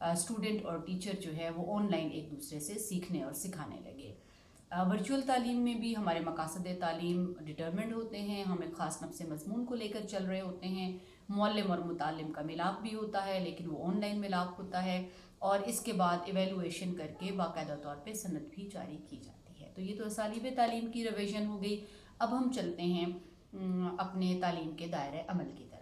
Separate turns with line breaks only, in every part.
Student اور teacher جو ہے وہ آن لائن ایک دوسرے سے سیکھنے اور سکھانے لگے۔ ورچوئل تعلیم میں بھی ہمارے مقاصد تعلیم ڈٹرمنڈ ہوتے ہیں، ہم ایک خاص نفس مضمون کو لے کر چل رہے ہوتے ہیں، معلم اور متعلم کا ملاپ بھی ہوتا ہے لیکن وہ آن لائن ملاپ ہوتا ہے، اور اس کے بعد ایویلویشن کر کے باقاعدہ طور پہ سند بھی جاری کی جاتی ہے۔ تو یہ تو اسالیب تعلیم کی ریویژن ہو گئی۔ اب ہم چلتے ہیں اپنے تعلیم کے دائرۂ عمل کی طرف۔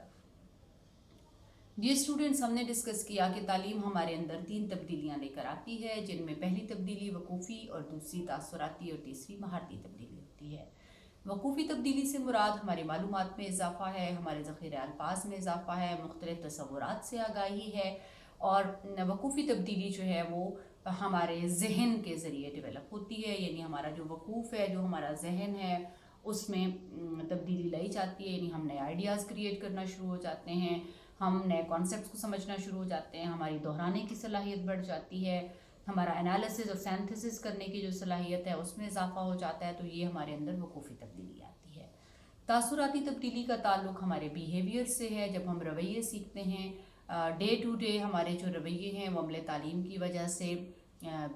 اسٹوڈنٹس، ہم نے ڈسکس کیا کہ تعلیم ہمارے اندر 3 تبدیلیاں لے کر آتی ہے، جن میں پہلی تبدیلی وقوفی اور دوسری تاثراتی اور تیسری مہارتی تبدیلی ہوتی ہے۔ وقوفی تبدیلی سے مراد ہماری معلومات میں اضافہ ہے، ہمارے ذخیرہ الفاظ میں اضافہ ہے، مختلف تصورات سے آگاہی ہے، اور وقوفی تبدیلی جو ہے وہ ہمارے ذہن کے ذریعے ڈیولپ ہوتی ہے، یعنی ہمارا جو وقوف ہے، جو ہمارا ذہن ہے، اس میں تبدیلی لائی جاتی ہے، یعنی ہم نئے آئیڈیاز کریٹ کرنا شروع ہو جاتے ہیں، ہم نئے کانسیپٹس کو سمجھنا شروع ہو جاتے ہیں، ہماری دہرانے کی صلاحیت بڑھ جاتی ہے، ہمارا انالیسس اور سینتھسس کرنے کی جو صلاحیت ہے اس میں اضافہ ہو جاتا ہے۔ تو یہ ہمارے اندر وقوفی تبدیلی آتی ہے۔ تاثراتی تبدیلی کا تعلق ہمارے بیہیویئر سے ہے، جب ہم رویے سیکھتے ہیں، ڈے ٹو ڈے ہمارے جو رویے ہیں وہ عمل تعلیم کی وجہ سے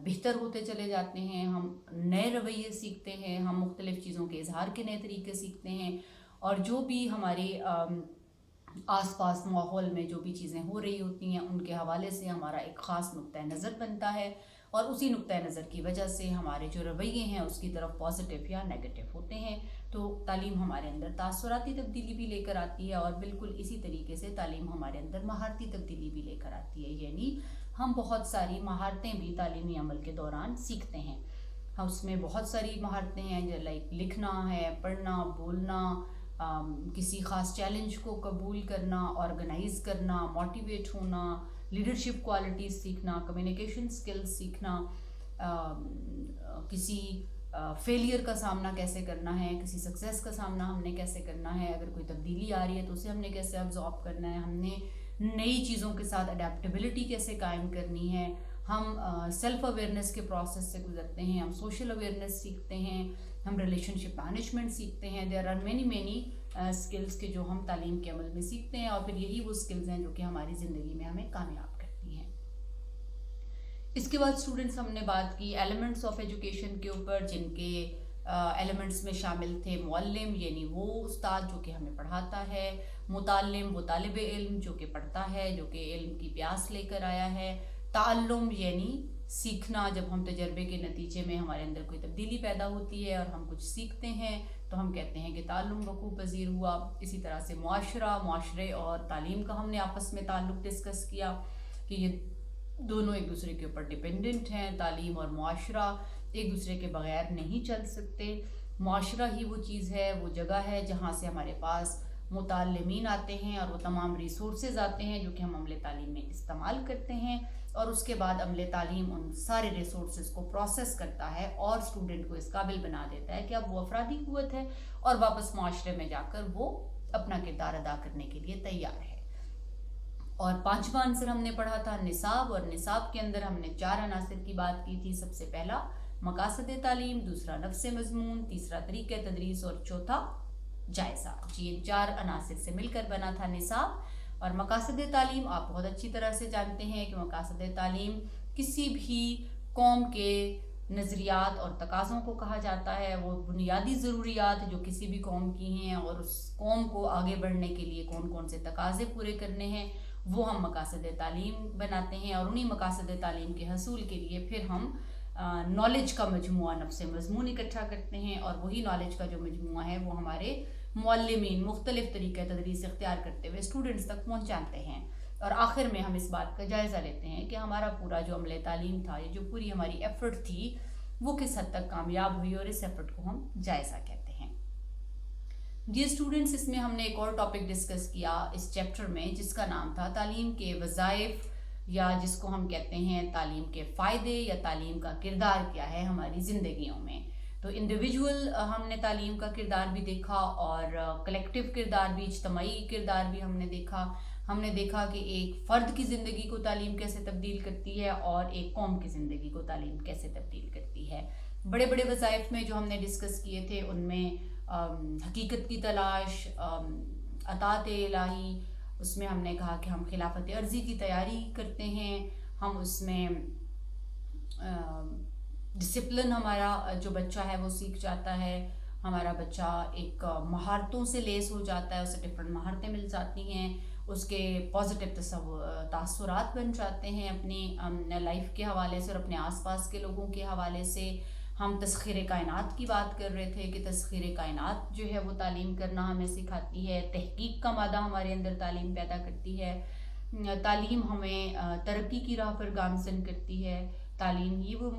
بہتر ہوتے چلے جاتے ہیں، ہم نئے رویے سیکھتے ہیں، ہم مختلف چیزوں کے اظہار کے نئے طریقے سیکھتے ہیں، اور جو بھی ہمارے آس پاس ماحول میں جو بھی چیزیں ہو رہی ہوتی ہیں ان کے حوالے سے ہمارا ایک خاص نقطۂ نظر بنتا ہے، اور اسی نقطۂ نظر کی وجہ سے ہمارے جو رویے ہیں اس کی طرف پازیٹیو یا نیگیٹو ہوتے ہیں۔ تو تعلیم ہمارے اندر تاثراتی تبدیلی بھی لے کر آتی ہے، اور بالکل اسی طریقے سے تعلیم ہمارے اندر مہارتی تبدیلی بھی لے کر آتی ہے، یعنی ہم بہت ساری مہارتیں بھی تعلیمی عمل کے دوران سیکھتے ہیں۔ اس میں بہت ساری مہارتیں ہیں، جو لکھنا ہے، پڑھنا، بولنا، کسی خاص چیلنج کو قبول کرنا، آرگنائز کرنا، موٹیویٹ ہونا، لیڈرشپ کوالٹیز سیکھنا، کمیونیکیشن سکلز سیکھنا، کسی فیلئر کا سامنا کیسے کرنا ہے، کسی سکسیس کا سامنا ہم نے کیسے کرنا ہے، اگر کوئی تبدیلی آ رہی ہے تو اسے ہم نے کیسے ابزارب کرنا ہے، ہم نے نئی چیزوں کے ساتھ اڈیپٹیبلٹی کیسے قائم کرنی ہے، ہم سیلف اویئرنیس کے پروسیس سے گزرتے ہیں، ہم سوشل اویئرنیس سیکھتے ہیں، ہم ریلیشن شپ مینجمنٹ سیکھتے ہیں۔ دیر آر مینی اسکلز کے جو ہم تعلیم کے عمل میں سیکھتے ہیں، اور پھر یہی وہ اسکلز ہیں جو کہ ہماری زندگی میں ہمیں کامیاب کرتی ہیں۔ اس کے بعد اسٹوڈنٹس، ہم نے بات کی ایلیمنٹس آف ایجوکیشن کے اوپر، جن کے ایلیمنٹس میں شامل تھے معلم، یعنی وہ استاد جو کہ ہمیں پڑھاتا ہے، متعلم وہ طالب علم جو کہ پڑھتا ہے، جو کہ علم کی پیاس لے کر آیا ہے، تعلم یعنی سیکھنا، جب ہم تجربے کے نتیجے میں ہمارے اندر کوئی تبدیلی پیدا ہوتی ہے اور ہم کچھ سیکھتے ہیں تو ہم کہتے ہیں کہ تعلم وقوع پذیر ہوا۔ اسی طرح سے معاشرے اور تعلیم کا ہم نے آپس میں تعلق ڈسکس کیا کہ یہ دونوں ایک دوسرے کے اوپر ڈیپینڈنٹ ہیں، تعلیم اور معاشرہ ایک دوسرے کے بغیر نہیں چل سکتے۔ معاشرہ ہی وہ چیز ہے، وہ جگہ ہے جہاں سے ہمارے پاس متعلمین آتے ہیں، اور وہ تمام ریسورسز آتے ہیں جو کہ ہم عمل تعلیم میں استعمال کرتے ہیں، اور اس کے بعد عمل تعلیم ان سارے ریسورسز کو پروسیس کرتا ہے اور اسٹوڈنٹ کو اس قابل بنا دیتا ہے کہ اب وہ افرادی قوت ہے اور واپس معاشرے میں جا کر وہ اپنا کردار ادا کرنے کے لیے تیار ہے۔ اور 5واں عنصر ہم نے پڑھا تھا نصاب، اور نصاب کے اندر ہم نے 4 عناصر کی بات کی تھی۔ سب سے پہلا مقاصد تعلیم، دوسرا نفس مضمون، تیسرا طریقہ تدریس، اور چوتھا جائزہ۔ یہ 4 عناصر سے مل کر بنا تھا نصاب۔ اور مقاصد تعلیم آپ بہت اچھی طرح سے جانتے ہیں کہ مقاصد تعلیم کسی بھی قوم کے نظریات اور تقاضوں کو کہا جاتا ہے، وہ بنیادی ضروریات جو کسی بھی قوم کی ہیں، اور اس قوم کو آگے بڑھنے کے لیے کون کون سے تقاضے پورے کرنے ہیں وہ ہم مقاصد تعلیم بناتے ہیں، اور انہی مقاصد تعلیم کے حصول کے لیے پھر ہم نالج کا مجموعہ نفس مضمون اکٹھا کرتے ہیں، اور وہی نالج کا جو مجموعہ ہے وہ ہمارے معلمین مختلف طریقہ تدریس اختیار کرتے ہوئے اسٹوڈنٹس تک پہنچاتے ہیں۔ اور آخر میں ہم اس بات کا جائزہ لیتے ہیں کہ ہمارا پورا جو عمل تعلیم تھا، یہ جو پوری ہماری ایفرٹ تھی وہ کس حد تک کامیاب ہوئی، اور اس ایفرٹ کو ہم جائزہ کہتے ہیں۔ جی اسٹوڈنٹس، اس میں ہم نے ایک اور ٹاپک ڈسکس کیا اس چیپٹر میں، جس کا نام تھا تعلیم کے وظائف، یا جس کو ہم کہتے ہیں تعلیم کے فائدے، یا تعلیم کا کردار کیا ہے ہماری زندگیوں میں۔ تو انڈیویجول ہم نے تعلیم کا کردار بھی دیکھا، اور کلیکٹیو کردار بھی، اجتماعی کردار بھی ہم نے دیکھا۔ ہم نے دیکھا کہ ایک فرد کی زندگی کو تعلیم کیسے تبدیل کرتی ہے، اور ایک قوم کی زندگی کو تعلیم کیسے تبدیل کرتی ہے۔ بڑے بڑے وظائف میں جو ہم نے ڈسکس کیے تھے ان میں حقیقت کی تلاش، اطاعت الہی، اس میں ہم نے کہا کہ ہم خلافت عرضی کی تیاری کرتے ہیں، ہم اس میں ڈسپلن ہمارا جو بچہ ہے وہ سیکھ جاتا ہے، ہمارا بچہ ایک مہارتوں سے لیس ہو جاتا ہے، اسے ڈفرینٹ مہارتیں مل جاتی ہیں، اس کے پازیٹیو تاثرات بن جاتے ہیں اپنی لائف کے حوالے سے اور اپنے آس پاس کے لوگوں کے حوالے سے۔ ہم تسخیر کائنات کی بات کر رہے تھے کہ تسخیر کائنات جو ہے وہ تعلیم کرنا ہمیں سکھاتی ہے، تحقیق کا مادہ ہمارے اندر تعلیم پیدا کرتی ہے، تعلیم ہمیں ترقی کی راہ پر گامزن کرتی ہے، تعلیم ہی وہ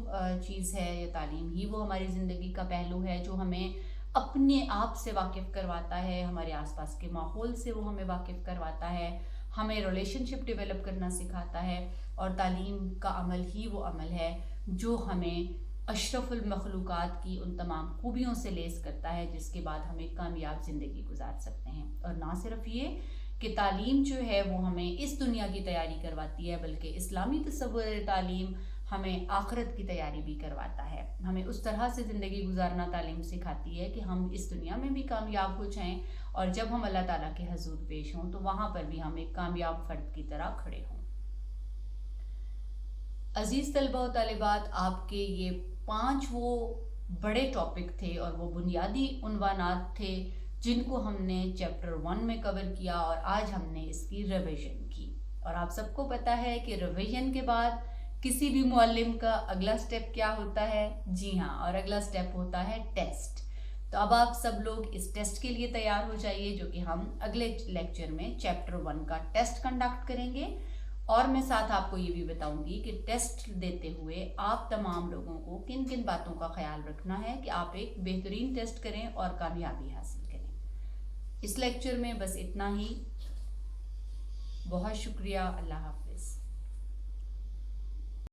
چیز ہے، یا تعلیم ہی وہ ہماری زندگی کا پہلو ہے جو ہمیں اپنے آپ سے واقف کرواتا ہے، ہمارے آس پاس کے ماحول سے وہ ہمیں واقف کرواتا ہے، ہمیں ریلیشن شپ ڈیولپ کرنا سکھاتا ہے، اور تعلیم کا عمل ہی وہ عمل ہے جو ہمیں اشرف المخلوقات کی ان تمام خوبیوں سے لیس کرتا ہے جس کے بعد ہم ایک کامیاب زندگی گزار سکتے ہیں۔ اور نہ صرف یہ کہ تعلیم جو ہے وہ ہمیں اس دنیا کی تیاری کرواتی ہے، بلکہ اسلامی تصور تعلیم ہمیں آخرت کی تیاری بھی کرواتا ہے، ہمیں اس طرح سے زندگی گزارنا تعلیم سکھاتی ہے کہ ہم اس دنیا میں بھی کامیاب ہو جائیں، اور جب ہم اللہ تعالیٰ کے حضور پیش ہوں تو وہاں پر بھی ہم ایک کامیاب فرد کی طرح کھڑے ہوں۔ عزیز طلبہ و طالبات، آپ کے یہ 5 وہ بڑے ٹاپک تھے اور وہ بنیادی عنوانات تھے جن کو ہم نے چیپٹر 1 میں کور کیا، اور آج ہم نے اس کی ریویژن کی۔ اور آپ سب کو پتہ ہے کہ ریویژن کے بعد کسی بھی معلم کا اگلا سٹیپ کیا ہوتا ہے؟ جی ہاں، اور اگلا سٹیپ ہوتا ہے ٹیسٹ۔ تو اب آپ سب لوگ اس ٹیسٹ کے لیے تیار ہو جائیے جو کہ ہم اگلے لیکچر میں چیپٹر 1 کا ٹیسٹ کنڈکٹ کریں گے، اور میں ساتھ آپ کو یہ بھی بتاؤں گی کہ ٹیسٹ دیتے ہوئے آپ تمام لوگوں کو کن کن باتوں کا خیال رکھنا ہے کہ آپ ایک بہترین ٹیسٹ کریں اور کامیابی حاصل کریں۔ اس لیکچر میں بس اتنا ہی، بہت شکریہ، اللہ حافظ۔